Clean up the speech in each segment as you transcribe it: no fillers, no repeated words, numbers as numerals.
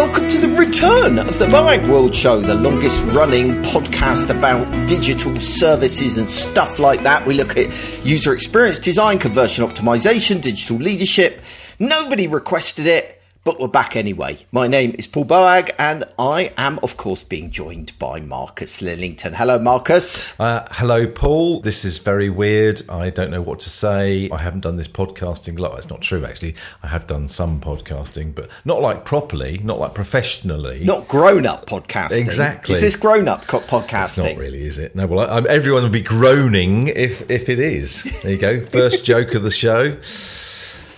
welcome to the return of the Boagworld Show, the longest running podcast about digital services and stuff like that. We look at user experience design, conversion optimization, digital leadership. Nobody requested it, but we're back anyway. My name is Paul Boag, and I am, of course, being joined by Marcus Lillington. Hello, Marcus. Hello, Paul. This is very weird. I don't know what to say. I haven't done this podcasting. It's not true, actually. I have done some podcasting, but not like properly, not like professionally. Not grown-up podcasting. Exactly. Is this grown-up podcasting? It's not really, is it? No, well, everyone will be groaning if it is. There you go. First joke of the show.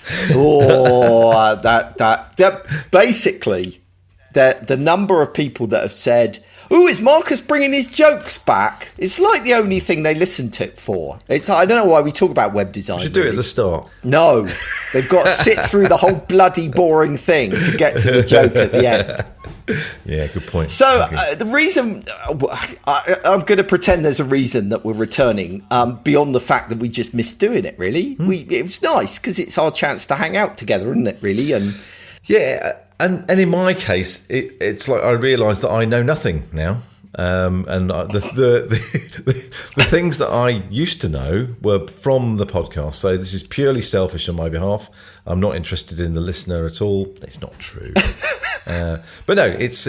That basically the number of people that have said, "Oh, is Marcus bringing his jokes back?" It's like the only thing they listen to it for. It's I don't know why we talk about web design. We should do it at the start. No, they've got to sit through the whole bloody boring thing to get to the joke at the end. Yeah, good point. So the reason I'm going to pretend there's a reason that we're returning beyond the fact that we just missed doing it. Really, it was nice because it's our chance to hang out together, isn't it? Really, and yeah, and in my case, it's like I realise that I know nothing now. And the things that I used to know were from the podcast. So this is purely selfish on my behalf. I'm not interested in the listener at all. It's not true. But no, it's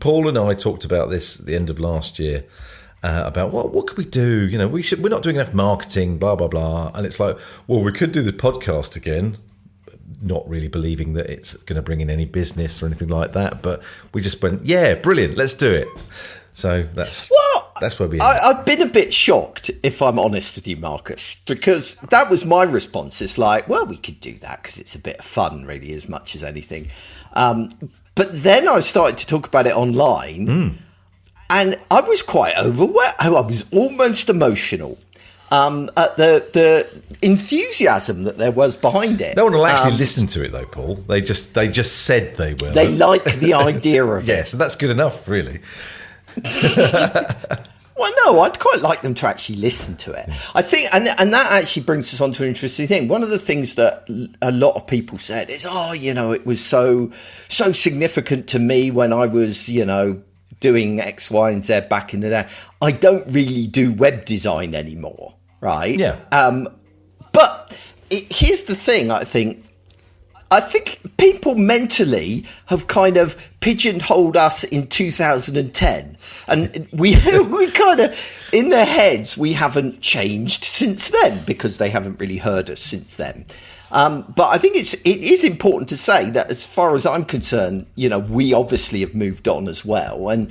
Paul and I talked about this at the end of last year about what could we do? You know, we're not doing enough marketing, blah blah blah. And it's like, well, we could do the podcast again. Not really believing that it's going to bring in any business or anything like that, but we just went, yeah, brilliant, let's do it. So that's where we are. I've been a bit shocked, if I'm honest with you, Marcus, because that was my response. It's like, well, we could do that because it's a bit of fun, really, as much as anything. But then I started to talk about it online, and I was quite overwhelmed. I was almost emotional. At the enthusiasm that there was behiand it. No one will actually listen to it, though, Paul. They just said they will. They like the idea of it. Yeah, so that's good enough, really. Well, no, I'd quite like them to actually listen to it. I think, and that actually brings us on to an interesting thing. One of the things that a lot of people said is, it was so significant to me when I was, doing X, Y, and Z back in the day. I don't really do web design anymore, right? Yeah. But here's the thing, I think people mentally have kind of pigeonholed us in 2010. And we kind of, in their heads, we haven't changed since then because they haven't really heard us since then. But I think it is important to say that as far as I'm concerned, we obviously have moved on as well. And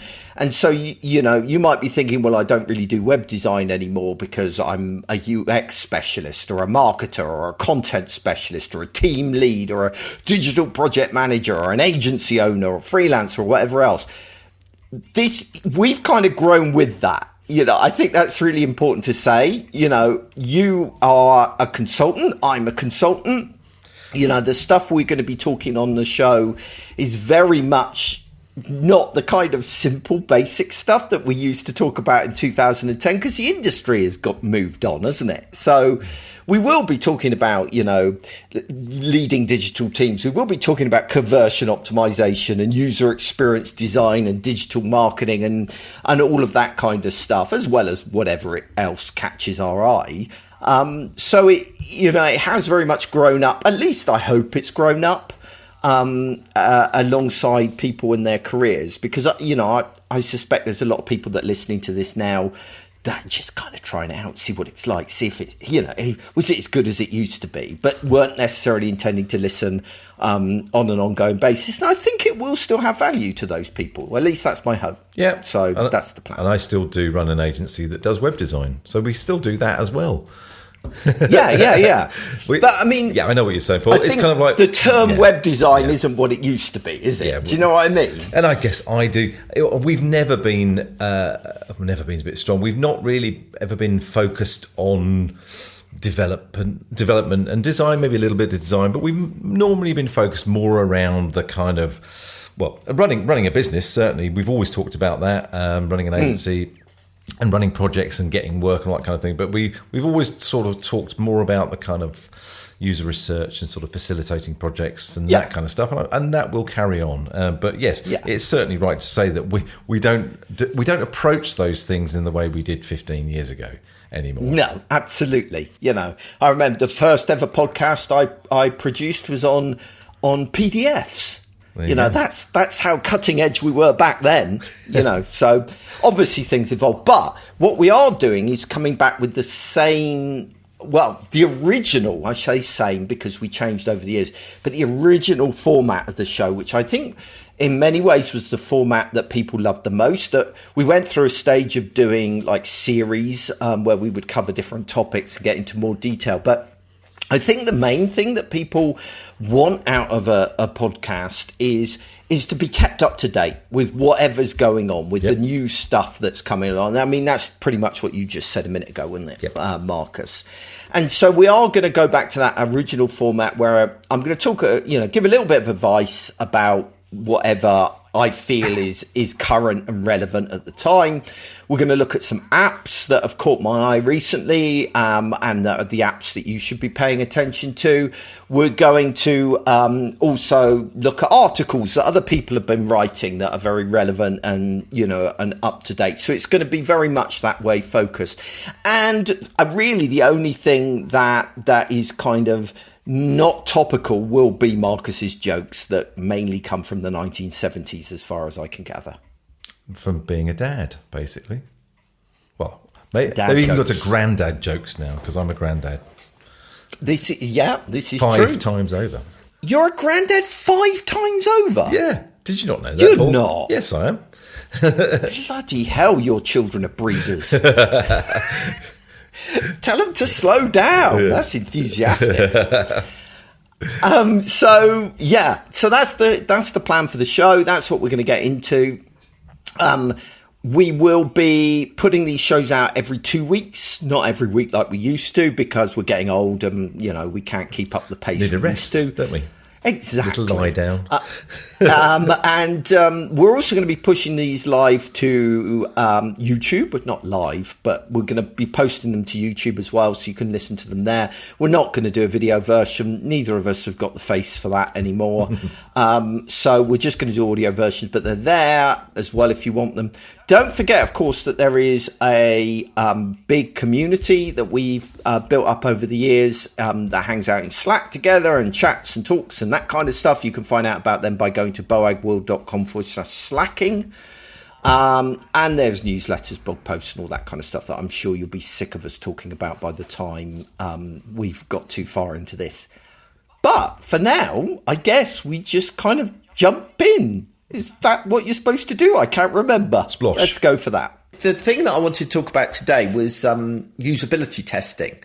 so, you might be thinking, well, I don't really do web design anymore because I'm a UX specialist or a marketer or a content specialist or a team lead or a digital project manager or an agency owner or freelancer or whatever else. We've kind of grown with that. I think that's really important to say. You are a consultant. I'm a consultant. The stuff we're going to be talking on the show is very much not the kind of simple, basic stuff that we used to talk about in 2010 because the industry has moved on, hasn't it? So we will be talking about, leading digital teams. We will be talking about conversion optimization and user experience design and digital marketing and all of that kind of stuff, as well as whatever else catches our eye. So it has very much grown up. At least I hope it's grown up alongside people in their careers, because, I suspect there's a lot of people that are listening to this now that just kind of trying it out, see what it's like, see if it, was it as good as it used to be, but weren't necessarily intending to listen on an ongoing basis. And I think it will still have value to those people. Well, at least that's my hope. Yeah. So that's the plan. And I still do run an agency that does web design. So we still do that as well. Yeah. But I mean, yeah, I know what you're saying, Paul. It's kind of like the term web design isn't what it used to be, is it? Yeah, do you know what I mean? And I guess I do. We've never been a bit strong. We've not really ever been focused on development and design, maybe a little bit of design, but we've normally been focused more around the kind of, well, running a business. Certainly, we've always talked about that. Running an agency. and running projects and getting work and all that kind of thing. But we've always sort of talked more about the kind of user research and sort of facilitating projects and that kind of stuff, and that will carry on. But yes, it's certainly right to say that we don't approach those things in the way we did 15 years ago anymore. No, absolutely. I remember the first ever podcast I produced was on PDFs. That's how cutting edge we were back then, so obviously things evolved. But what we are doing is coming back with the same, the original, I say same because we changed over the years, but the original format of the show, which I think in many ways was the format that people loved the most. That we went through a stage of doing like series where we would cover different topics and get into more detail. But I think the main thing that people want out of a podcast is to be kept up to date with whatever's going on, with the new stuff that's coming along. I mean, that's pretty much what you just said a minute ago, wasn't it, Marcus? And so we are going to go back to that original format where I'm going to talk, give a little bit of advice about whatever I feel is current and relevant at the time. We're going to look at some apps that have caught my eye recently, and that are the apps that you should be paying attention to. We're going to also look at articles that other people have been writing that are very relevant and, and up to date. So it's going to be very much that way focused. And really the only thing that is kind of not topical will be Marcus's jokes that mainly come from the 1970s, as far as I can gather. From being a dad, basically. Well, they've even got to granddad jokes now, because I'm a granddad. This is 5 true. times over. You're a granddad 5 times over? Yeah. Did you not know that? You're Paul? not. Yes, I am. Bloody hell, your children are breeders. Tell them to slow down. That's enthusiastic. So that's the plan for the show. That's what we're going to get into. We will be putting these shows out every 2 weeks, not every week like we used to, because we're getting old and we can't keep up the pace. Need a we rest, used to. don't we? Exactly. Little lie down. And we're also going to be pushing these live to YouTube, but not live, but we're going to be posting them to YouTube as well, so you can listen to them there. We're not going to do a video version. Neither of us have got the face for that anymore. So we're just going to do audio versions, but they're there as well if you want them. Don't forget, of course, that there is a big community that we've built up over the years that hangs out in Slack together and chats and talks and that kind of stuff. You can find out about them by going to boagworld.com/slacking. And there's newsletters, blog posts and all that kind of stuff that I'm sure you'll be sick of us talking about by the time we've got too far into this. But for now, I guess we just kind of jump in. Is that what you're supposed to do? I can't remember. Splosh. Let's go for that. The thing that I wanted to talk about today was usability testing.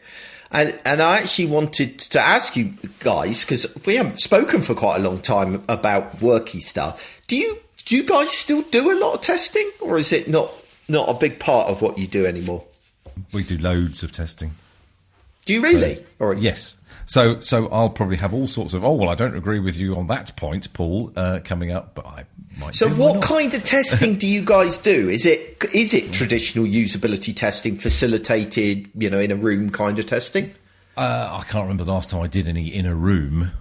And I actually wanted to ask you guys, because we haven't spoken for quite a long time about worky stuff. Do you guys still do a lot of testing, or is it not a big part of what you do anymore? We do loads of testing. Do you really? Yes. So I'll probably have all sorts of, I don't agree with you on that point, Paul, coming up, but I might. So what kind of testing do you guys do? Is it traditional usability testing, facilitated, in a room kind of testing? I can't remember the last time I did any in a room,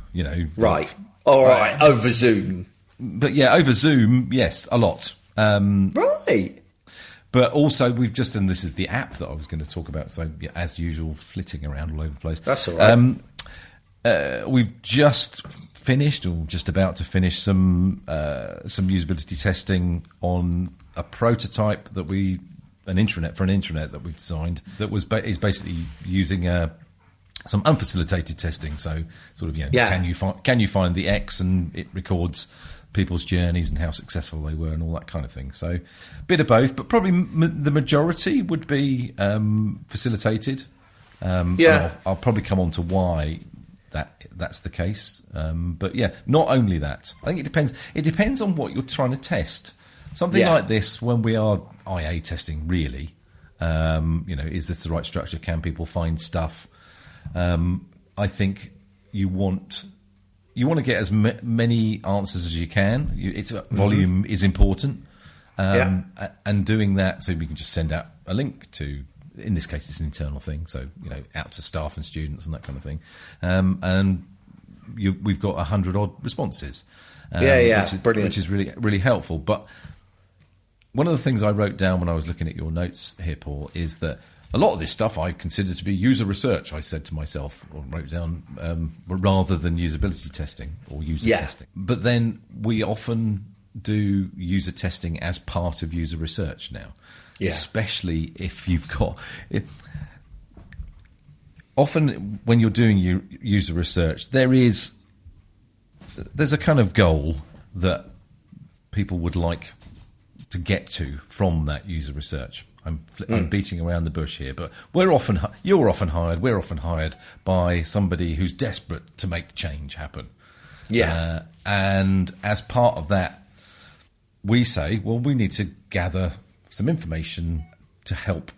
Right. All right. Over Zoom. But yeah, over Zoom, yes, a lot. Right. But also we've just, and this is the app that I was going to talk about. So as usual, flitting around all over the place. That's all right. We've just finished, or just about to finish, some usability testing on a prototype that an intranet that we've designed that is basically using some unfacilitated testing. So sort of, can you find the X, and it records people's journeys and how successful they were and all that kind of thing. So a bit of both, but probably the majority would be facilitated. I'll probably come on to why that's the case. But yeah, not only that, I think it depends on what you're trying to test. Something like this, when we are IA testing, really, is this the right structure? Can people find stuff? I think you want to get as many answers as you can. Volume is important, and doing that, so we can just send out a link to. In this case, it's an internal thing, so out to staff and students and that kind of thing, and we've got 100 odd responses. Brilliant, which is really really helpful. But one of the things I wrote down when I was looking at your notes here, Paul, is that a lot of this stuff I consider to be user research. I said to myself, or wrote down, rather than usability testing or user testing. But then we often do user testing as part of user research now. Yeah. Especially if you've got often when you're doing user research, there's a kind of goal that people would like to get to from that user research. I'm beating around the bush here, but you're often hired, we're often hired by somebody who's desperate to make change happen. Yeah. And as part of that, we say, well, we need to gather some information to help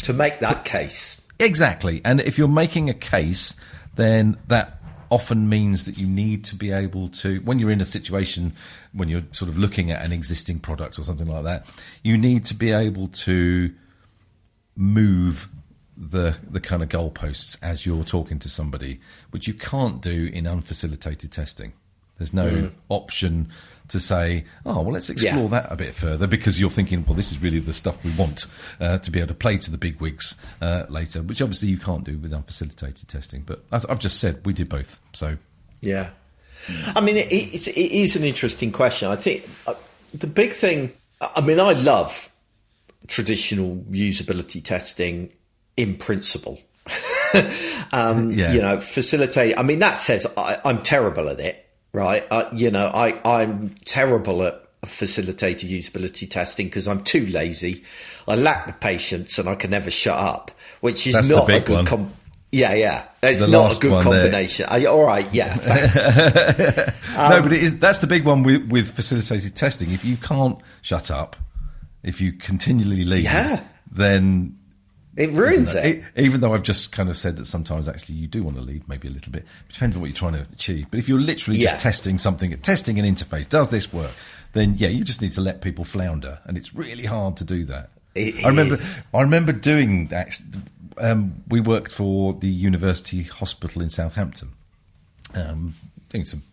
to make that case. Exactly. And if you're making a case, then that often means that you need to be able to, when you're in a situation, when you're sort of looking at an existing product or something like that, you need to be able to move the kind of goalposts as you're talking to somebody, which you can't do in unfacilitated testing. There's no option to say, oh, well, let's explore that a bit further, because you're thinking, well, this is really the stuff we want to be able to play to the big wigs later, which obviously you can't do with unfacilitated testing. But as I've just said, we do both. So, yeah. I mean, it is an interesting question. I think the big thing, I mean, I love traditional usability testing in principle. Facilitate. I mean, that says I'm terrible at it. Right, I'm terrible at facilitated usability testing because I'm too lazy. I lack the patience, and I can never shut up, which is not a good. It's not a good combination. All right, yeah. Thanks. No, but that's the big one with facilitated testing. If you can't shut up, if you continually lead, then it ruins it. Even though I've just kind of said that sometimes actually you do want to lead maybe a little bit. It depends on what you're trying to achieve. But if you're literally just testing something, testing an interface, does this work? Then, you just need to let people flounder. And it's really hard to do that. I remember doing that. We worked for the University Hospital in Southampton, doing some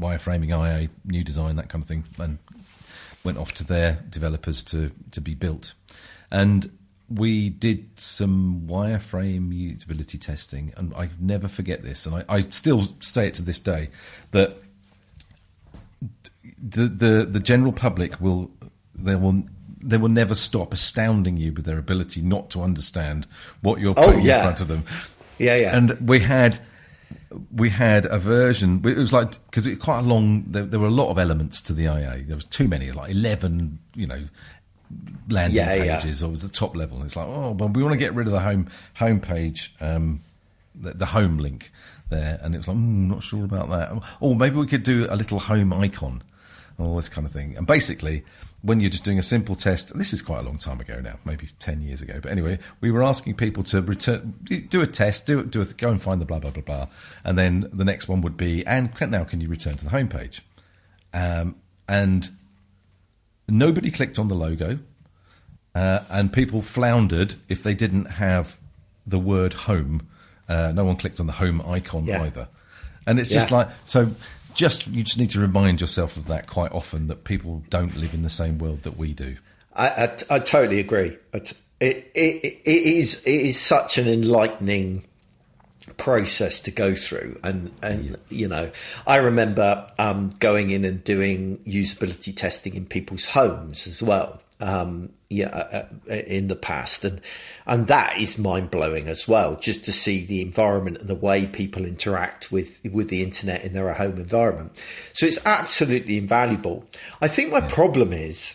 wireframing, IA, new design, that kind of thing, and went off to their developers to be built. And we did some wireframe usability testing, and I never forget this, and I still say it to this day, that the general public will never stop astounding you with their ability not to understand what you're putting in front of them. Yeah. And we had a version. It was like, because it was quite a long. There were a lot of elements to the IA. There was too many, like 11. Landing pages, or was the top level. And it's like, but we want to get rid of the home page, the home link there. And it was like, not sure about that. Or maybe we could do a little home icon, all this kind of thing. And basically, when you're just doing a simple test, and this is quite a long time ago now, maybe 10 years ago. But anyway, we were asking people to do a test, go and find the blah, blah, blah, blah. And then the next one would be, and now can you return to the home page? And nobody clicked on the logo, and people floundered if they didn't have the word home. No one clicked on the home icon either. And it's just like, so you just need to remind yourself of that quite often, that people don't live in the same world that we do. I totally agree. It is such an enlightening process to go through, and I remember going in and doing usability testing in people's homes as well in the past, and that is mind-blowing as well, just to see the environment and the way people interact with the internet in their home environment. So it's absolutely invaluable. I think my problem is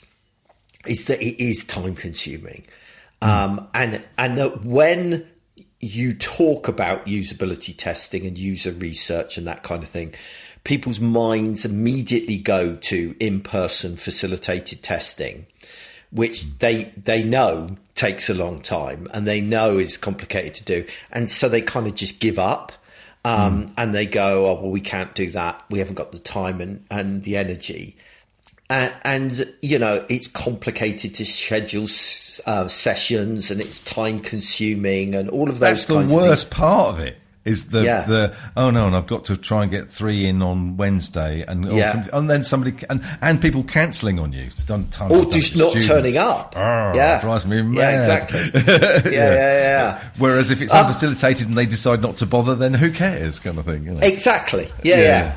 that it is time consuming, and that when you talk about usability testing and user research and that kind of thing, people's minds immediately go to in-person facilitated testing, which they know takes a long time and they know is complicated to do. And so they kind of just give up and they go, we can't do that. We haven't got the time and the energy. and it's complicated to schedule sessions, and it's time consuming, and all of those. That's the kinds of worst things. part of it. Is the oh no, and I've got to try and get 3 in on Wednesday, and then somebody and people cancelling on you. It's done times. Or just not turning up. It drives me mad. Yeah, exactly. yeah. Whereas if it's unfacilitated and they decide not to bother, then who cares, kind of thing. Exactly. Yeah.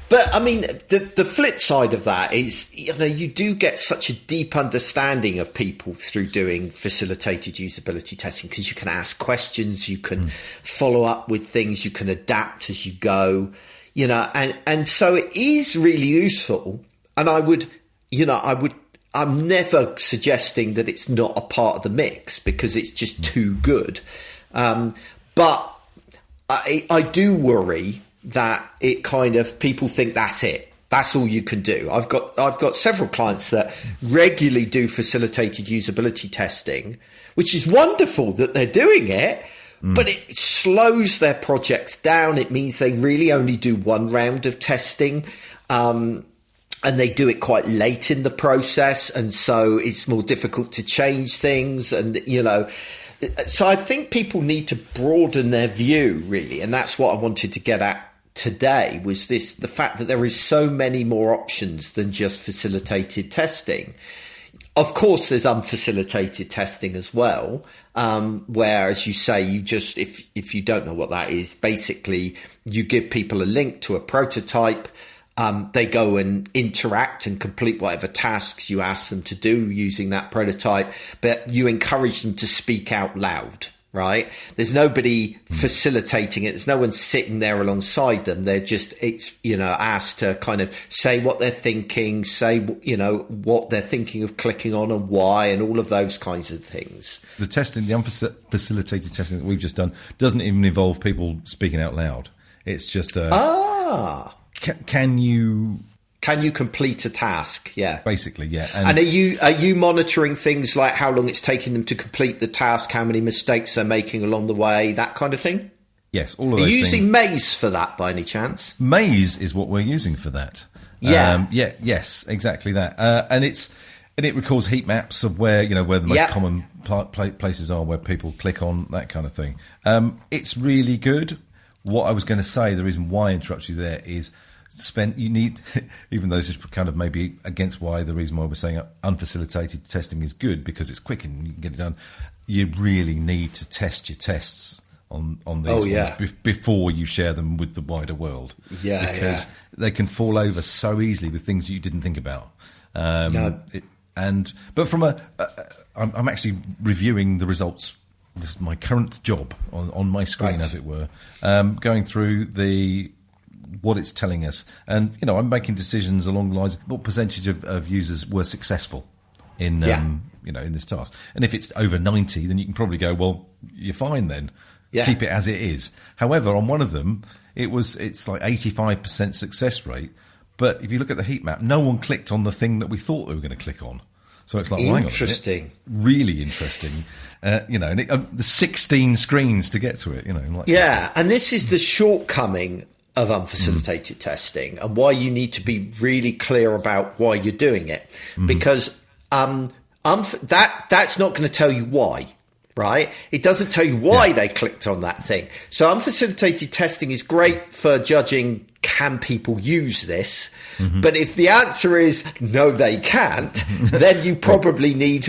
But I mean, the flip side of that is, you do get such a deep understanding of people through doing facilitated usability testing, because you can ask questions, you can follow up with things, you can adapt as you go, and so it is really useful. And I'm never suggesting that it's not a part of the mix, because it's just too good. But I do worry that it kind of, people think that's it. That's all you can do. I've got several clients that regularly do facilitated usability testing, which is wonderful that they're doing it, but it slows their projects down. It means they really only do one round of testing, and they do it quite late in the process, and so it's more difficult to change things, and so I think people need to broaden their view, really, and that's what I wanted to get at today, was the fact that there is so many more options than just facilitated testing. Of course, there's unfacilitated testing as well, where, as you say, you just, if you don't know what that is, basically you give people a link to a prototype. They go and interact and complete whatever tasks you ask them to do using that prototype, but you encourage them to speak out loud, right? There's nobody facilitating it. There's no one sitting there alongside them. They're just, asked to kind of say what they're thinking, say, what they're thinking of clicking on and why, and all of those kinds of things. The testing, the unfacilitated testing that we've just done, doesn't even involve people speaking out loud. It's just Can you complete a task? Yeah, basically, yeah. And are you monitoring things like how long it's taking them to complete the task, how many mistakes they're making along the way, that kind of thing? Yes, all of those things. Are you using Maze for that by any chance? Maze is what we're using for that. Yeah. Yes, exactly that. And it records heat maps of where the most common places are where people click on, that kind of thing. It's really good. What I was going to say, the reason why I interrupt you there is, you need, even though this is kind of maybe against the reason why we're saying unfacilitated testing is good, because it's quick and you can get it done, you really need to test your tests on these ones before you share them with the wider world. Because they can fall over so easily with things you didn't think about. But from I'm actually reviewing the results. This is my current job on my screen, as it were, going through what it's telling us, and I'm making decisions along the lines of what percentage of users were successful in in this task. And if it's over 90, then you can probably go, well, you're fine then. Keep it as it is. However, on one of them, it's like 85% success rate, but if you look at the heat map, no one clicked on the thing that we thought they were going to click on. So it's like, interesting, really interesting. And the 16 screens to get to it. And this is the shortcoming of unfacilitated testing, and why you need to be really clear about why you're doing it, because that's not going to tell you why, right? It doesn't tell you why they clicked on that thing. So unfacilitated testing is great for judging, can people use this? But if the answer is no, they can't, then you probably need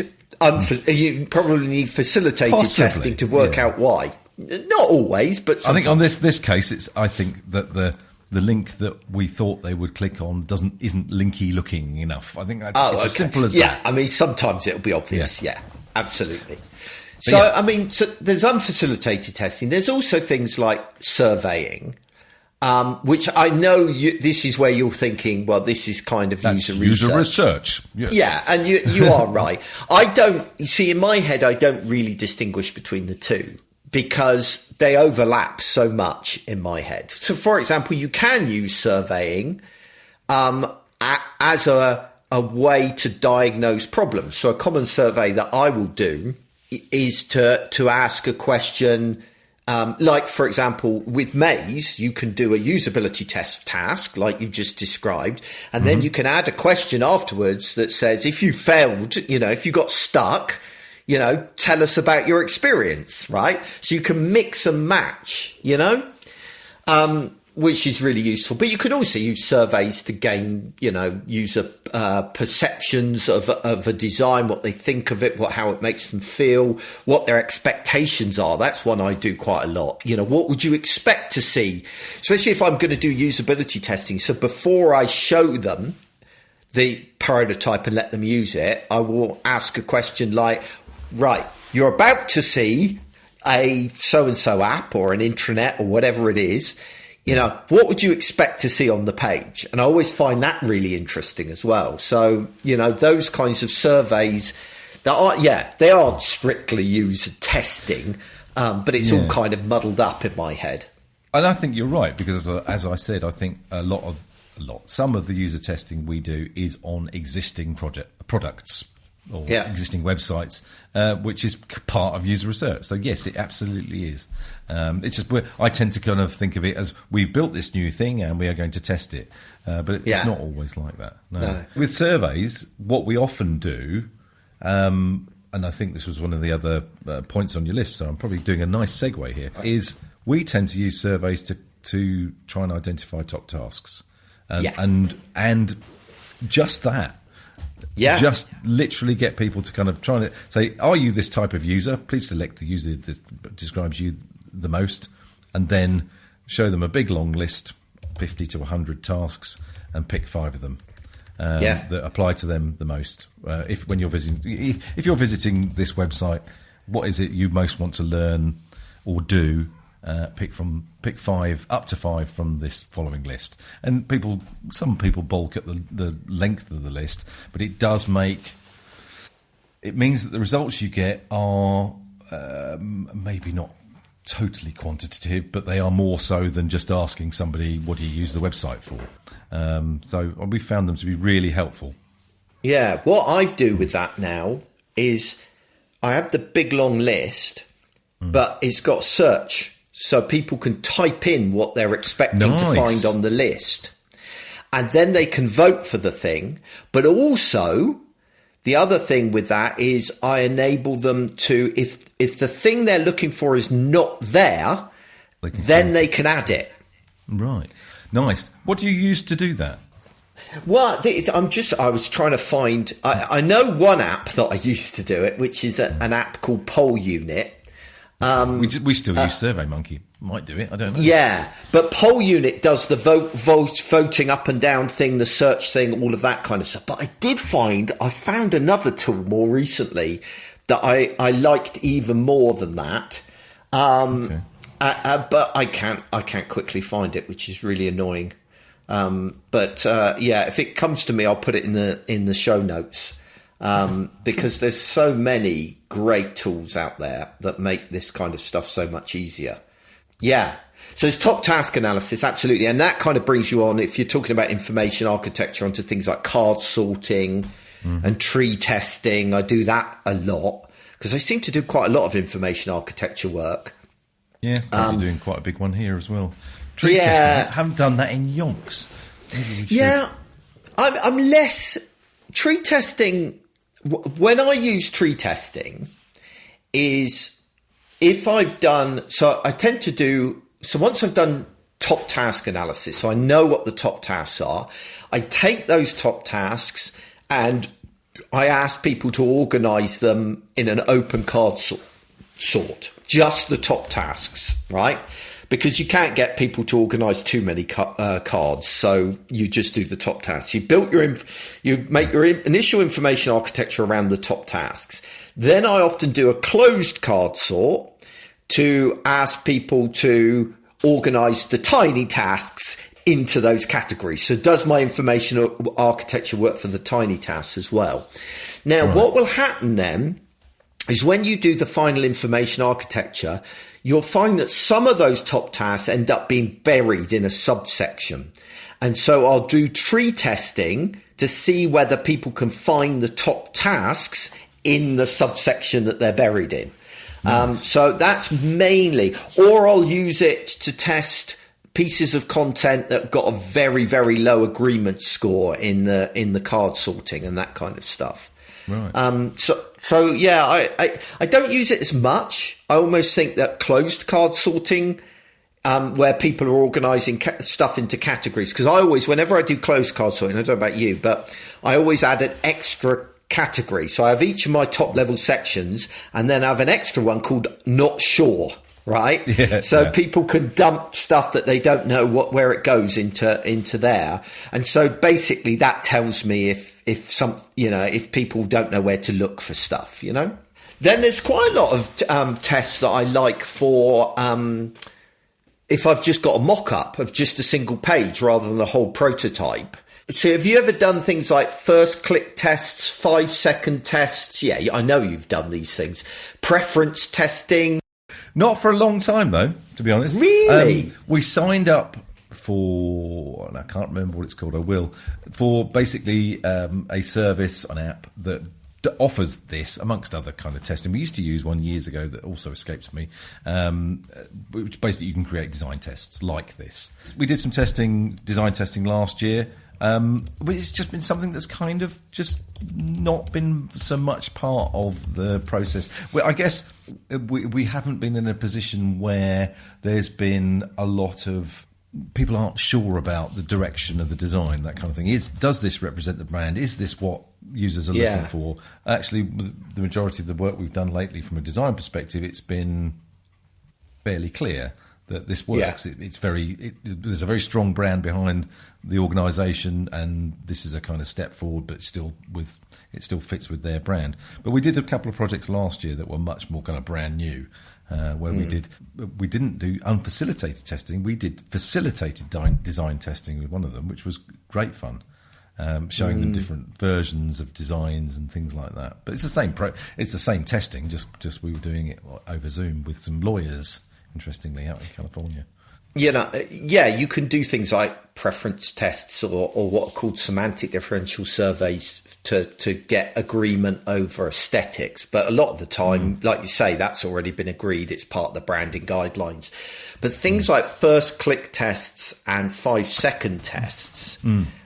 facilitated testing to work out why. Not always, but sometimes. I think on this case, I think that the link that we thought they would click on isn't linky looking enough. I think it's as simple as that. Yeah, I mean, sometimes it'll be obvious. Yeah, absolutely. So, I mean, there's unfacilitated testing. There's also things like surveying, which I know this is where you're thinking, well, this is kind of user research. Yes. Yeah, and you are right. In my head, I don't really distinguish between the two, because they overlap so much in my head. So, for example, you can use surveying as a way to diagnose problems. So a common survey that I will do is to ask a question, Like, for example, with Maze, you can do a usability test task like you just described, and then you can add a question afterwards that says, if you failed, if you got stuck, tell us about your experience, right? So you can mix and match, which is really useful. But you can also use surveys to gain, user perceptions of a design, what they think of it, how it makes them feel, what their expectations are. That's one I do quite a lot. What would you expect to see, especially if I'm going to do usability testing? So before I show them the prototype and let them use it, I will ask a question like, right, you're about to see a so-and-so app or an intranet or whatever it is. What would you expect to see on the page? And I always find that really interesting as well. So, those kinds of surveys they aren't strictly user testing, but it's all kind of muddled up in my head. And I think you're right, because as I said, I think some of the user testing we do is on existing products or existing websites, which is part of user research. So yes, it absolutely is. It's just I tend to kind of think of it as we've built this new thing and we are going to test it, but it's not always like that. No. With surveys, what we often do, and I think this was one of the other points on your list, so I'm probably doing a nice segue here, is we tend to use surveys to try and identify top tasks, and just that. Yeah. Just literally get people to kind of try and say, are you this type of user? Please select the user that describes you the most, and then show them a big long list, 50 to 100 tasks, and pick 5 of them that apply to them the most. If you're visiting this website, what is it you most want to learn or do? Pick 5 up to 5 from this following list. And some people balk at the length of the list, but it means that the results you get are maybe not totally quantitative, but they are more so than just asking somebody, what do you use the website for? So we found them to be really helpful. Yeah, what I do with that now is I have the big long list, but it's got search. So people can type in what they're expecting to find on the list. And then they can vote for the thing. But also, the other thing with that is I enable them to, if the thing they're looking for is not there, they can add it. Right. Nice. What do you use to do that? Well, I was trying to find, I know one app that I used to do it, which is an app called Poll Unit. We still use SurveyMonkey. Might do it. I don't know. Yeah, but Poll Unit does the voting up and down thing, the search thing, all of that kind of stuff. But I found another tool more recently that I liked even more than that. But I can't quickly find it, which is really annoying. If it comes to me, I'll put it in the show notes. Because there's so many great tools out there that make this kind of stuff so much easier. Yeah. So it's top task analysis, absolutely. And that kind of brings you on, if you're talking about information architecture, onto things like card sorting and tree testing. I do that a lot because I seem to do quite a lot of information architecture work. Yeah, you're doing quite a big one here as well. Tree testing, I haven't done that in yonks. Yeah, I'm less... Tree testing... When I use tree testing is if I've done, so I tend to do, so once I've done top task analysis, so I know what the top tasks are, I take those top tasks and I ask people to organize them in an open card sort, just the top tasks, right? Because you can't get people to organise too many cards, so you just do the top tasks. You make your initial information architecture around the top tasks. Then I often do a closed card sort to ask people to organise the tiny tasks into those categories. So does my information architecture work for the tiny tasks as well? Now, what will happen then is when you do the final information architecture, you'll find that some of those top tasks end up being buried in a subsection. And so I'll do tree testing to see whether people can find the top tasks in the subsection that they're buried in. So that's mainly, or I'll use it to test pieces of content that have got a very, very low agreement score in the card sorting and that kind of stuff. Right. So yeah, I don't use it as much. I almost think that closed card sorting, where people are organising stuff into categories, because I always, whenever I do closed card sorting, I don't know about you, but I always add an extra category. So I have each of my top level sections, and then I have an extra one called not sure, right? Yeah, so people can dump stuff that they don't know where it goes into there. And so basically that tells me if people don't know where to look for stuff, Then there's quite a lot of tests that I like for if I've just got a mock-up of just a single page rather than the whole prototype. So have you ever done things like first click tests, 5-second tests? Yeah, I know you've done these things. Preference testing. Not for a long time, though, to be honest. Really? We signed up for, and I can't remember what it's called, I will, for basically a service, an app that offers this, amongst other kind of testing. We used to use one years ago that also escapes me, which basically you can create design tests like this. We did some design testing last year. But it's just been something that's kind of just not been so much part of the process. Well, I guess we haven't been in a position where there's been a lot of people aren't sure about the direction of the design, that kind of thing. Does this represent the brand? Is this what users are looking for? Actually, the majority of the work we've done lately from a design perspective, it's been fairly clear that this works. Yeah. There's a very strong brand behind the organisation, and this is a kind of step forward, but it still fits with their brand. But we did a couple of projects last year that were much more kind of brand new, where we didn't do unfacilitated testing. We did facilitated design testing with one of them, which was great fun. Showing them different versions of designs and things like that. But it's the same testing. Just we were doing it over Zoom with some lawyers. Interestingly, out in California. You can do things like preference tests or what are called semantic differential surveys to get agreement over aesthetics. But a lot of the time, like you say, that's already been agreed. It's part of the branding guidelines. But things like first click tests and 5-second tests,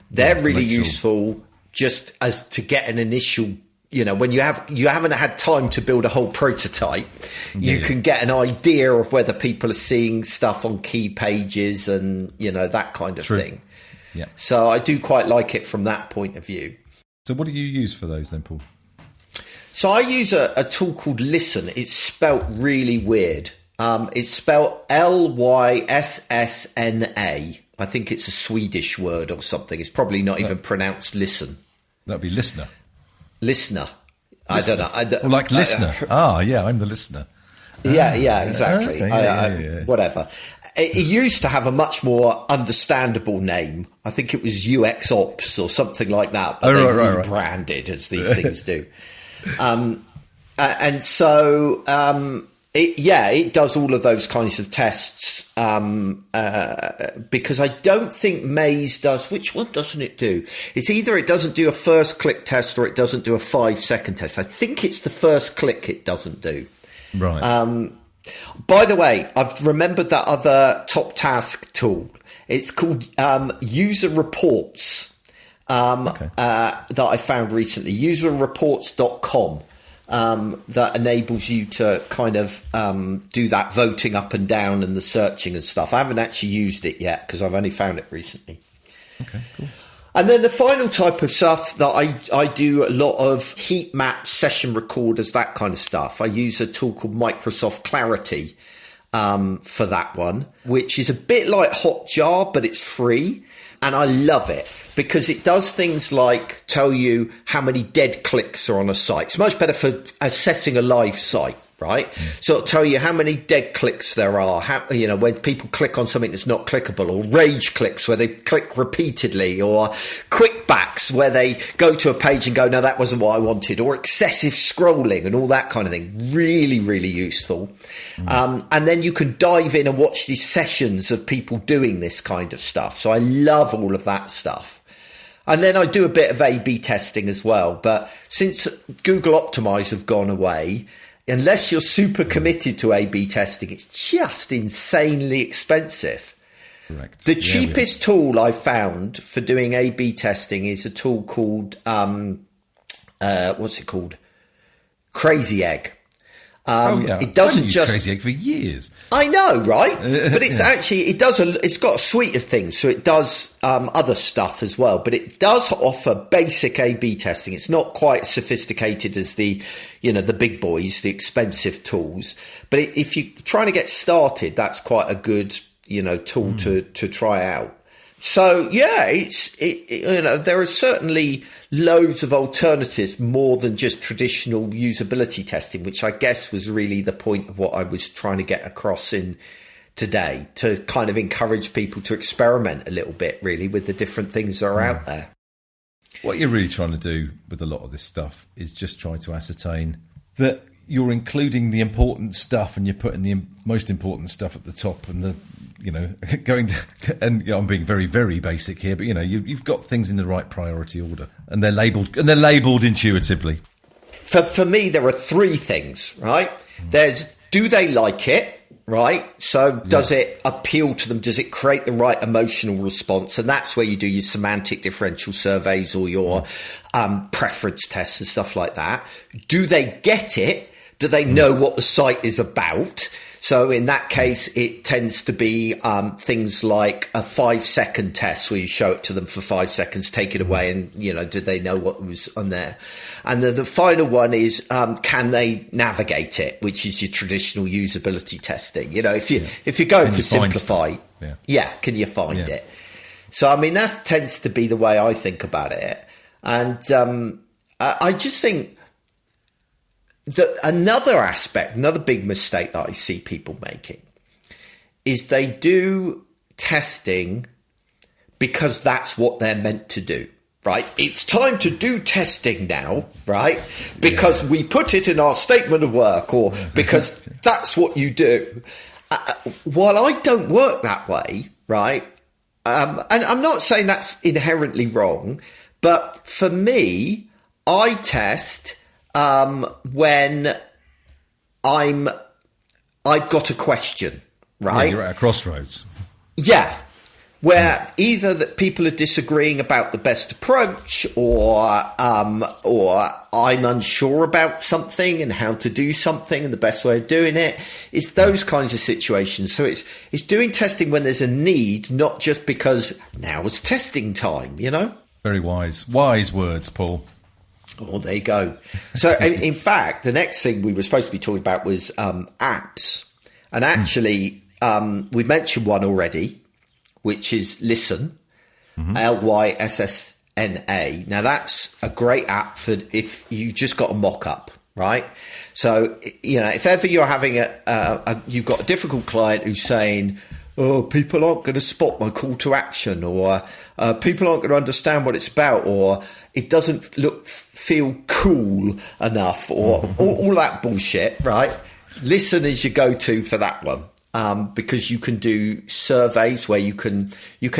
they're really useful just as to get an initial. When you haven't had time to build a whole prototype, you can get an idea of whether people are seeing stuff on key pages and, that kind of thing. Yeah. So I do quite like it from that point of view. So what do you use for those then, Paul? So I use a tool called Listen. It's spelt really weird. It's spelt Lyssna. I think it's a Swedish word or something. It's probably not even pronounced listen. That'd be listener. Listener. I don't know. Like listener. I'm the listener. Yeah, exactly. Okay. Whatever. It used to have a much more understandable name. I think it was UX Ops or something like that. But they rebranded as these things do. And so it does all of those kinds of tests because I don't think Maze does. Which one doesn't it do? It's either it doesn't do a first click test or it doesn't do a 5-second test. I think it's the first click it doesn't do. Right. By the way, I've remembered that other top task tool. It's called User Reports that I found recently. Userreports.com. That enables you to kind of do that voting up and down and the searching and stuff. I haven't actually used it yet because I've only found it recently. Okay, cool. And then the final type of stuff that I do a lot of heat maps, session recorders, that kind of stuff. I use a tool called Microsoft Clarity for that one, which is a bit like Hotjar, but it's free. And I love it because it does things like tell you how many dead clicks are on a site. It's much better for assessing a live site, right? So it'll tell you how many dead clicks there are, when people click on something that's not clickable, or rage clicks where they click repeatedly, or quick backs where they go to a page and go, no, that wasn't what I wanted, or excessive scrolling and all that kind of thing. Really, really useful. And then you can dive in and watch these sessions of people doing this kind of stuff. So I love all of that stuff. And then I do a bit of A/B testing as well. But since Google Optimize have gone away, unless you're super committed to A/B testing, it's just insanely expensive. Correct. The cheapest tool I found for doing A/B testing is a tool called, what's it called? Crazy Egg. It doesn't just Crazy Egg for years. I know, right? But it's actually it's got a suite of things, so it does other stuff as well. But it does offer basic A/B testing. It's not quite as sophisticated as the big boys, the expensive tools. But if you're trying to get started, that's quite a good tool to try out. So there are certainly loads of alternatives more than just traditional usability testing, which I guess was really the point of what I was trying to get across in today, to kind of encourage people to experiment a little bit really with the different things that are out there. What you're really trying to do with a lot of this stuff is just try to ascertain that you're including the important stuff and you're putting the most important stuff at the top, and I'm being very, very basic here, but you've got things in the right priority order, and they're labelled intuitively. For me, there are three things, right? There's, do they like it, right? So does it appeal to them? Does it create the right emotional response? And that's where you do your semantic differential surveys or your preference tests and stuff like that. Do they get it? Do they know what the site is about? So in that case, it tends to be things like a 5-second test where you show it to them for 5 seconds, take it away, and did they know what was on there? And the final one is can they navigate it, which is your traditional usability testing. If you're going for simplify, can you find it? So I mean that tends to be the way I think about it, and I just think. Another big mistake that I see people making is they do testing because that's what they're meant to do, right? It's time to do testing now, right? Because we put it in our statement of work, or because that's what you do. While I don't work that way, right? And I'm not saying that's inherently wrong, but for me, I test when I've got a question, right? You're at a crossroads. Yeah. Where either that people are disagreeing about the best approach, or I'm unsure about something and how to do something and the best way of doing it. It's those kinds of situations. So it's doing testing when there's a need, not just because now is testing time, Very wise words, Paul. Oh, there you go. So, in fact, the next thing we were supposed to be talking about was apps. And actually, we mentioned one already, which is Listen, Lyssna. Now, that's a great app for if you just got a mock-up, right? So, if ever you're having you've got a difficult client who's saying, oh, people aren't going to spot my call to action, or people aren't going to understand what it's about, or it doesn't feel cool enough, or all that bullshit, right? Listen is your go-to for that one, because you can do surveys where you can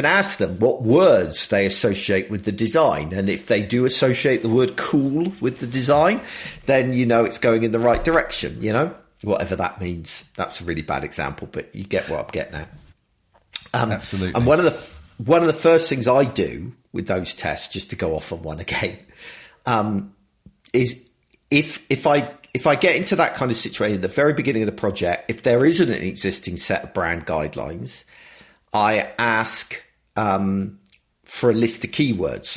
ask them what words they associate with the design, and if they do associate the word cool with the design, then it's going in the right direction, whatever that means. That's a really bad example, but you get what I'm getting at. Absolutely. And one of the first things I do with those tests, just to go off on one again, is if I get into that kind of situation at the very beginning of the project, if there isn't an existing set of brand guidelines, I ask for a list of keywords.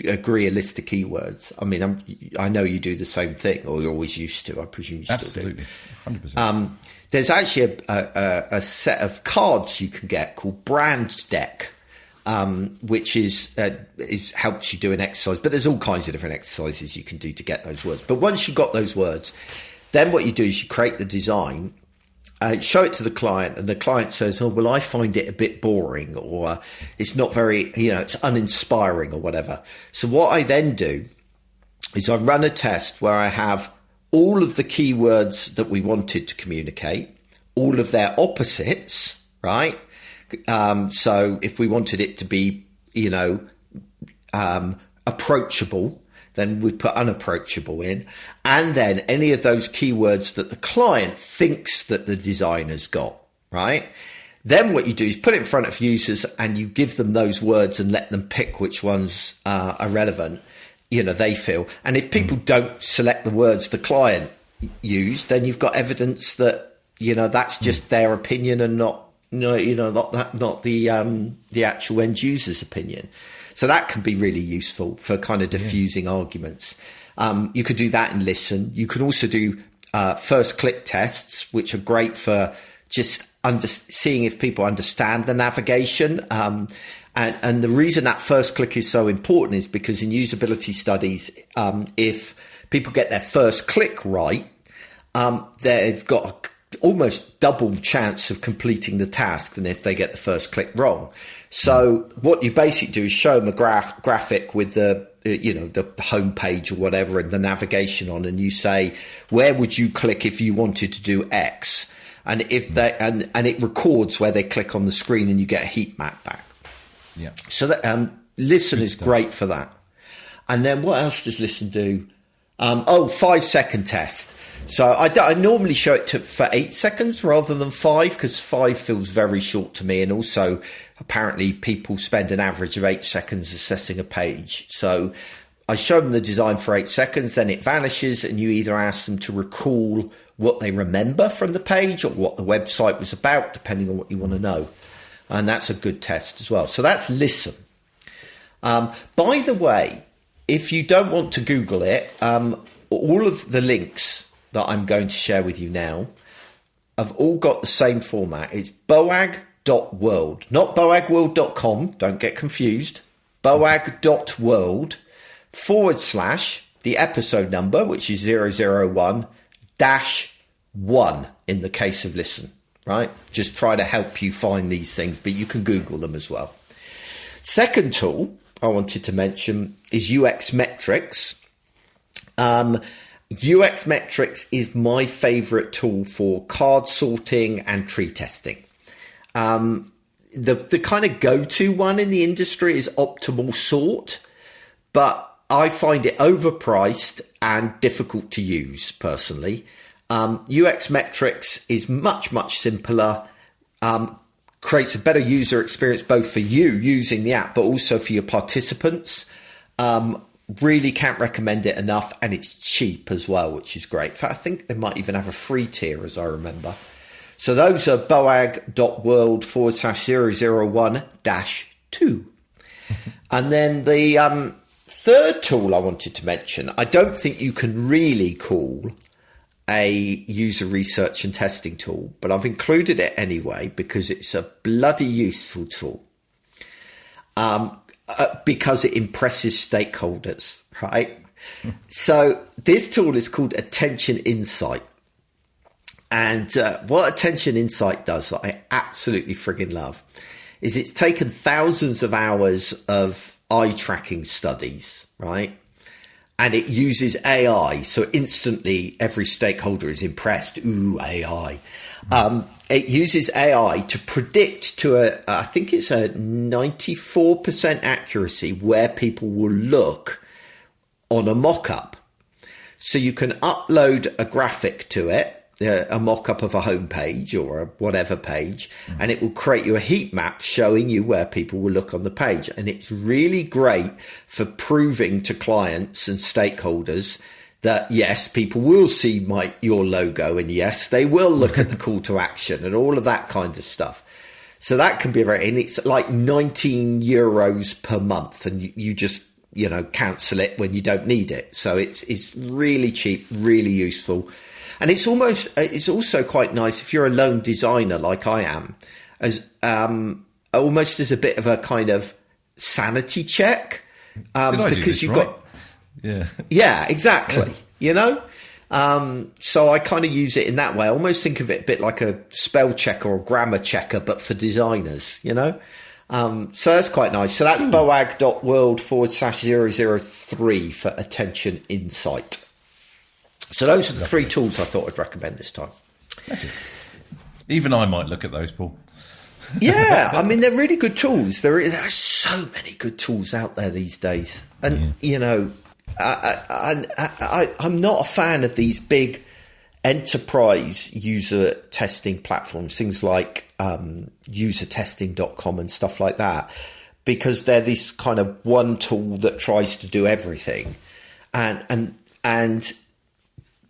Agree a list of keywords. I mean, I know you do the same thing, or you always used to. I presume you still do. Absolutely, 100%. There's actually a set of cards you can get called Brand Deck, which is helps you do an exercise. But there's all kinds of different exercises you can do to get those words. But once you've got those words, then what you do is you create the design, show it to the client, and the client says, oh, well, I find it a bit boring, or it's not very, it's uninspiring or whatever. So what I then do is I run a test where I have all of the keywords that we wanted to communicate, all of their opposites, right? So if we wanted it to be, approachable, then we put unapproachable in, and then any of those keywords that the client thinks that the designer's got, right? Then what you do is put it in front of users and you give them those words and let them pick which ones are relevant, they feel. And if people don't select the words the client used, then you've got evidence that, that's just their opinion and not the actual end user's opinion. So that can be really useful for kind of diffusing arguments. You could do that in Listen. You can also do first click tests, which are great for just seeing if people understand the navigation. And the reason that first click is so important is because in usability studies, if people get their first click right, they've got almost double chance of completing the task than if they get the first click wrong. So what you basically do is show them a graphic with the home page or whatever and the navigation on, and you say, where would you click if you wanted to do X? And if they and it records where they click on the screen, and you get a heat map back. Yeah. So that Listen is great for that. And then what else does Listen do? 5-second test. So I normally show it for 8 seconds rather than 5, because 5 feels very short to me. And also, apparently, people spend an average of 8 seconds assessing a page. So I show them the design for 8 seconds, then it vanishes, and you either ask them to recall what they remember from the page or what the website was about, depending on what you want to know. And that's a good test as well. So that's Listen. By the way, if you don't want to Google it, all of the links that I'm going to share with you now have all got the same format. It's boag.world, not boagworld.com. Don't get confused. boag.world / the episode number, which is 001 -1 in the case of Listen, right? Just try to help you find these things, but you can Google them as well. Second tool I wanted to mention is UX Metrics. UX Metrics is my favorite tool for card sorting and tree testing. The kind of go-to one in the industry is Optimal Sort, but I find it overpriced and difficult to use personally. UX Metrics is much, much simpler, creates a better user experience both for you using the app, but also for your participants. Really can't recommend it enough, and it's cheap as well, which is great. In fact, I think they might even have a free tier, as I remember. So those are boag.world / 001-2. And then the third tool I wanted to mention, I don't think you can really call a user research and testing tool, but I've included it anyway because it's a bloody useful tool. Because it impresses stakeholders, right? So this tool is called Attention Insight. And what Attention Insight does that I absolutely friggin' love is it's taken thousands of hours of eye tracking studies, right? And it uses AI. So instantly every stakeholder is impressed. Ooh, AI. It uses AI to predict I think it's a 94% accuracy where people will look on a mock-up. So you can upload a graphic to it, a mock-up of a homepage or a whatever page, and it will create you a heat map showing you where people will look on the page. And it's really great for proving to clients and stakeholders that yes, people will see your logo, and yes, they will look at the call to action and all of that kind of stuff. So that can be and it's like €19 per month, and you just, cancel it when you don't need it. So it's really cheap, really useful. And it's also quite nice if you're a lone designer like I am, as almost as a bit of a kind of sanity check. Because you've got. Yeah, exactly. So I kind of use it in that way. I almost think of it a bit like a spell checker or grammar checker, but for designers, So that's quite nice. So that's boag.world / 003 for Attention Insight. So those are the three tools I thought I'd recommend this time. Even I might look at those, Paul. Yeah, I mean, they're really good tools. There are so many good tools out there these days. And, I'm not a fan of these big enterprise user testing platforms, things like usertesting.com and stuff like that, because they're this kind of one tool that tries to do everything, and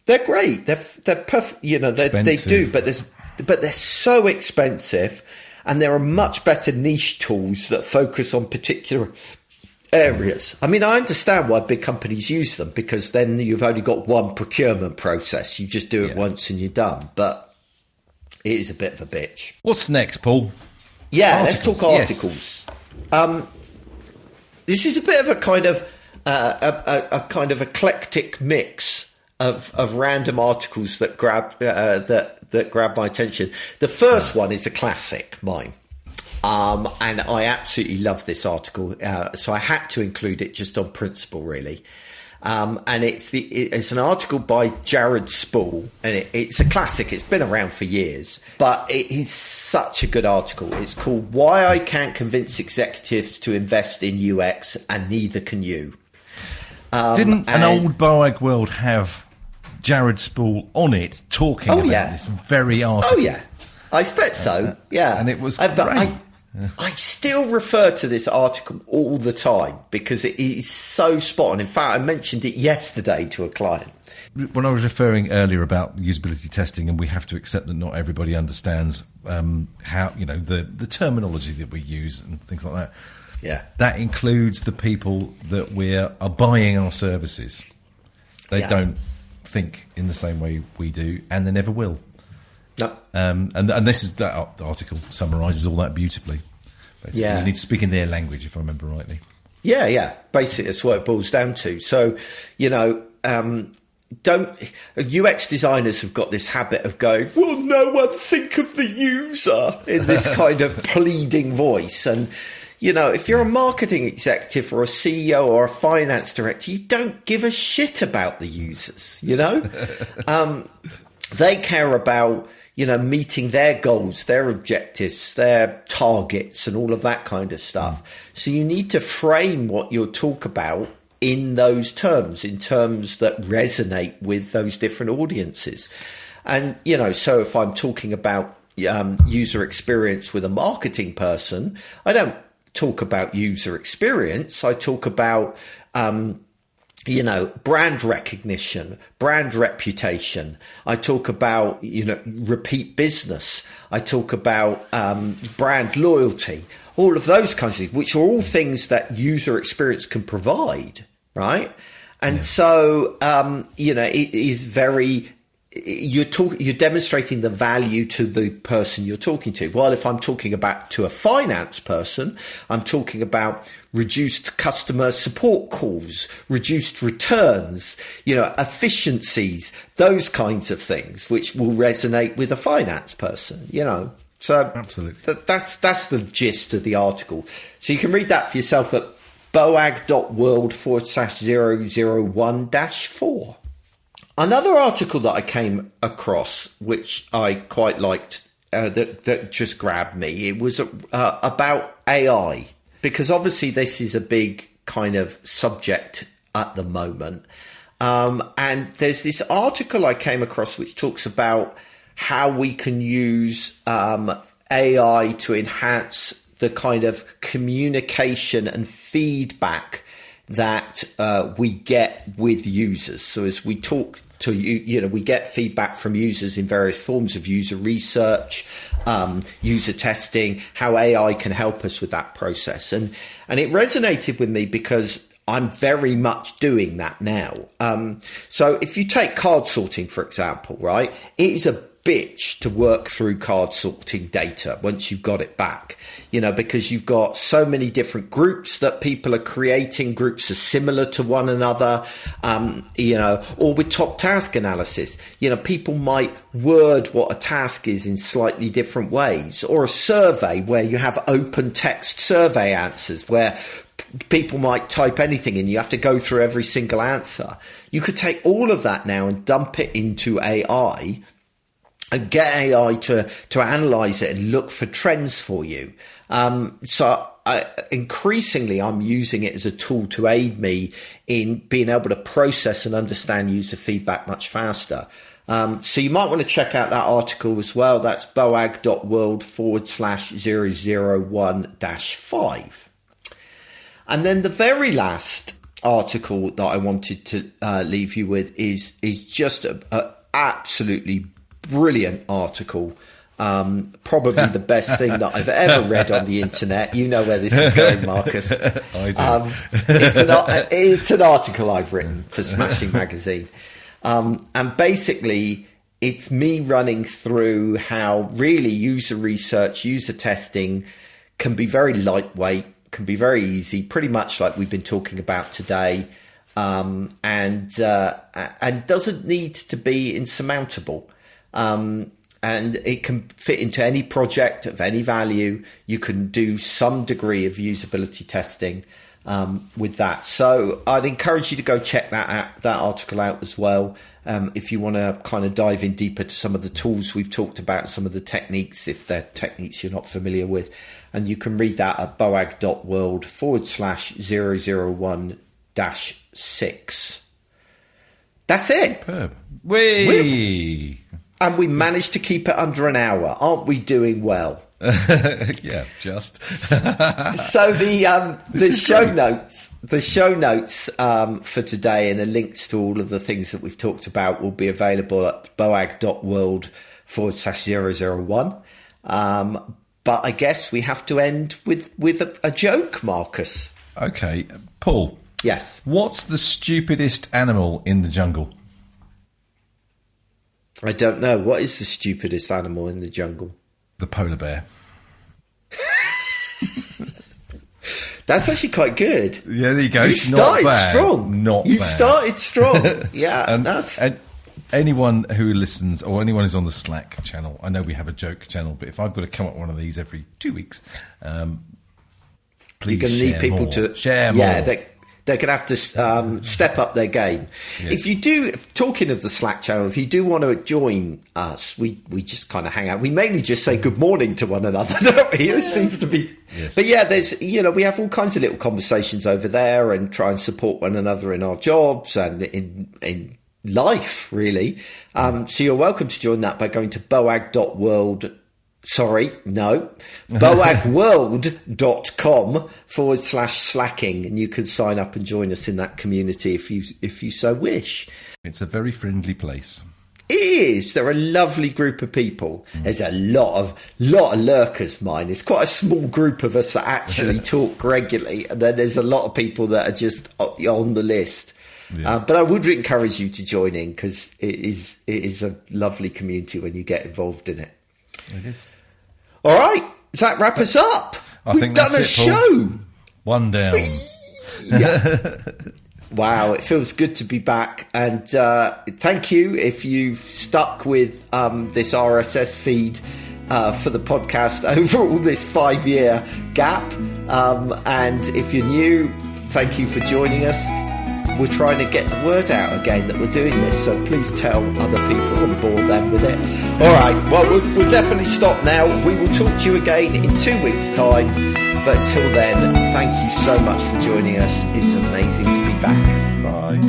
they're great. They're perfect. You know, they do, but they're so expensive, and there are much better niche tools that focus on particular areas. I mean, I understand why big companies use them, because then you've only got one procurement process. You just do it once and you're done. But it is a bit of a bitch. What's next, Paul? Yeah, Articles. let's talk articles. Yes. This is a bit of a kind of a kind of eclectic mix of random articles that grab that grab my attention. The first one is a classic, mine. And I absolutely love this article, so I had to include it just on principle, really. And it's an article by Jared Spool, and it's a classic. It's been around for years, but it is such a good article. It's called "Why I Can't Convince Executives to Invest in UX, and Neither Can You." Didn't an old Boagworld have Jared Spool on it talking about this very article? Oh yeah, I expect so. Yeah, and it was great. I still refer to this article all the time because it is so spot on. In fact, I mentioned it yesterday to a client. When I was referring earlier about usability testing, and we have to accept that not everybody understands how, you know, the terminology that we use and things like that. Yeah, that includes the people that are buying our services. They don't think in the same way we do, and they never will. No. And this is that article summarizes all that beautifully. Basically, you need to speak in their language, if I remember rightly. Yeah. Basically, that's what it boils down to. So, you know, UX designers have got this habit of going, "Will no one think of the user?" in this kind of pleading voice. And, you know, if you're a marketing executive or a CEO or a finance director, you don't give a shit about the users, you know? They care about, you know, meeting their goals, their objectives, their targets, and all of that kind of stuff. So you need to frame what you'll talk about in those terms, in terms that resonate with those different audiences. And, you know, so if I'm talking about user experience with a marketing person, I don't talk about user experience. I talk about, you know, brand recognition, brand reputation. I talk about, you know, repeat business. I talk about brand loyalty, all of those kinds of things, which are all things that user experience can provide, right? And so, you know, it is very... You're demonstrating the value to the person you're talking to. While if I'm talking about to a finance person, I'm talking about reduced customer support calls, reduced returns, you know, efficiencies, those kinds of things, which will resonate with a finance person, you know. So absolutely, that's the gist of the article. So you can read that for yourself at boag.world/001-4. Another article that I came across, which I quite liked, that just grabbed me, it was about AI, because obviously this is a big kind of subject at the moment. And there's this article I came across which talks about how we can use AI to enhance the kind of communication and feedback that we get with users. So as we talk to you know, we get feedback from users in various forms of user research, user testing, how AI can help us with that process. And it resonated with me because I'm very much doing that now. So if you take card sorting, for example, right, it is a bitch to work through card sorting data once you've got it back, you know, because you've got so many different groups that people are creating. Groups are similar to one another, you know, or with top task analysis, you know, people might word what a task is in slightly different ways, or a survey where you have open text survey answers where people might type anything and you have to go through every single answer. You could take all of that now and dump it into AI and get AI to analyze it and look for trends for you. So increasingly I'm using it as a tool to aid me in being able to process and understand user feedback much faster. So you might want to check out that article as well. That's boag.world/001-5. And then the very last article that I wanted to leave you with is just an absolutely brilliant article. Probably the best thing that I've ever read on the internet. You know where this is going, Marcus. I do. It's an article I've written for Smashing Magazine. And basically, it's me running through how really user research, user testing can be very lightweight, can be very easy, pretty much like we've been talking about today, and doesn't need to be insurmountable. And it can fit into any project of any value. You can do some degree of usability testing with that. So I'd encourage you to go check that article out as well. If you want to kind of dive in deeper to some of the tools we've talked about, some of the techniques, if they're techniques you're not familiar with. And you can read that at boag.world/001-6. That's it. Superb. Whee! And we managed to keep it under an hour. Aren't we doing well? Yeah, just. So the show notes for today and the links to all of the things that we've talked about will be available at boag.world/001. But I guess we have to end with a joke, Marcus. Okay, Paul. Yes. What's the stupidest animal in the jungle? I don't know. What is the stupidest animal in the jungle? The polar bear. That's actually quite good. Yeah, there you go. You started strong. You've started strong. Yeah. And anyone who listens or anyone who's on the Slack channel, I know we have a joke channel, but if I've got to come up with one of these every 2 weeks, please you're going to need people more. to share more. Yeah, they're going to have to step up their game. Yes. If you do, talking of the Slack channel, if you do want to join us, we just kind of hang out. We mainly just say good morning to one another, don't we? It seems to be. Yes. But yeah, we have all kinds of little conversations over there and try and support one another in our jobs and in life, really. So you're welcome to join that by going to boagworld.com/slacking, and you can sign up and join us in that community if you so wish. It's a very friendly place. It is. They're a lovely group of people. There's a lot of lurkers, mine. It's quite a small group of us that actually talk regularly, and then there's a lot of people that are just on the list. Yeah. But I would encourage you to join in because it is a lovely community when you get involved in it. It is. All right, does that wrap us up? We've done a show. One down. Yeah. Wow, it feels good to be back. And thank you if you've stuck with this RSS feed for the podcast over all this 5-year gap. And if you're new, thank you for joining us. We're trying to get the word out again that we're doing this, so please tell other people and bore them with it. All right, well, we'll definitely stop now. We will talk to you again in 2 weeks' time. But until then, thank you so much for joining us. It's amazing to be back. Bye.